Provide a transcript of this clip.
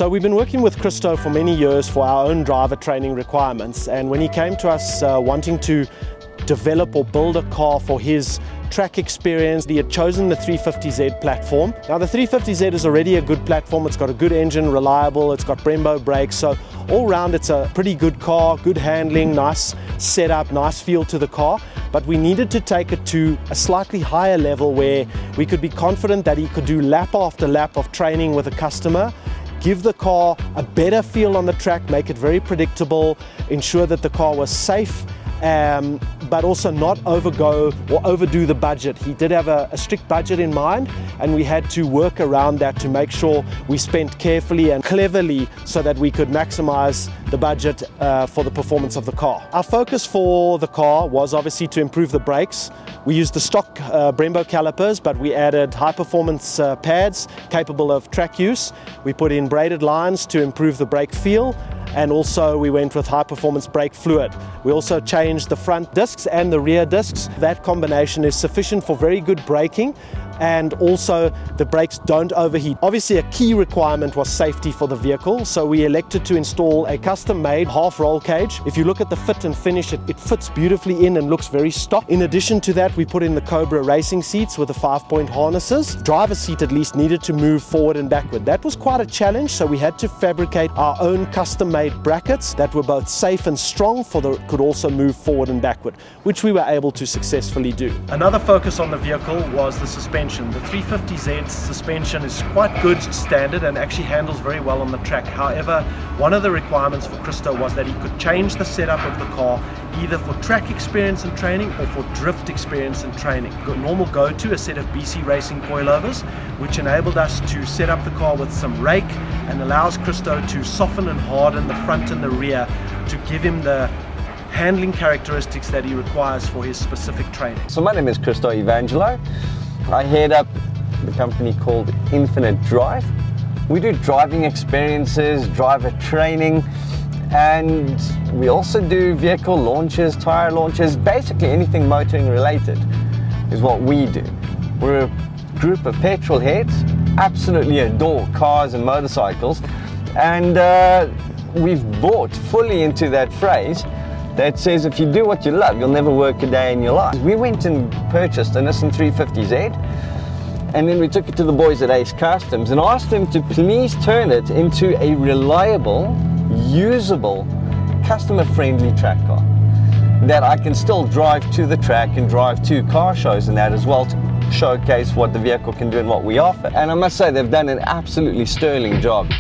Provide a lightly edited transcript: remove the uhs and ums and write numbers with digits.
So we've been working with Christo for many years for our own driver training requirements, and when he came to us wanting to develop or build a car for his track experience, he had chosen the 350Z platform. Now the 350Z is already a good platform. It's got a good engine, reliable, it's got Brembo brakes, so all round it's a pretty good car, good handling, nice setup, nice feel to the car. But we needed to take it to a slightly higher level where we could be confident that he could do lap after lap of training with a customer, give the car a better feel on the track, make it very predictable, ensure that the car was safe, but also not overgo or overdo the budget. He did have a strict budget in mind, and we had to work around that to make sure we spent carefully and cleverly so that we could maximize the budget for the performance of the car. Our focus for the car was obviously to improve the brakes. We used the stock Brembo calipers, but we added high performance pads capable of track use. We put in braided lines to improve the brake feel, and also we went with high performance brake fluid. We also changed the front discs and the rear discs. That combination is sufficient for very good braking, and also the brakes don't overheat. Obviously a key requirement was safety for the vehicle, so we elected to install a custom-made half roll cage. If you look at the fit and finish, it fits beautifully in and looks very stock. In addition to that, we put in the Cobra racing seats with the 5-point harnesses. Driver's seat at least needed to move forward and backward. That was quite a challenge, so we had to fabricate our own custom-made brackets that were both safe and strong could also move forward and backward, which we were able to successfully do. Another focus on the vehicle was the suspension. The 350Z's suspension is quite good standard and actually handles very well on the track. However, one of the requirements for Christo was that he could change the setup of the car either for track experience and training or for drift experience and training. Normal go-to, a set of BC Racing coilovers, which enabled us to set up the car with some rake and allows Christo to soften and harden the front and the rear to give him the handling characteristics that he requires for his specific training. So my name is Christo Evangelo. I head up the company called Infinite Drive. We do driving experiences, driver training, and we also do vehicle launches, tire launches, basically anything motoring related is what we do. We're a group of petrol heads, absolutely adore cars and motorcycles, and we've bought fully into that phrase that says if you do what you love, you'll never work a day in your life. We went and purchased a Nissan 350Z, and then we took it to the boys at Ace Customs and asked them to please turn it into a reliable, usable, customer-friendly track car that I can still drive to the track and drive to car shows and that as well, to showcase what the vehicle can do and what we offer. And I must say they've done an absolutely sterling job.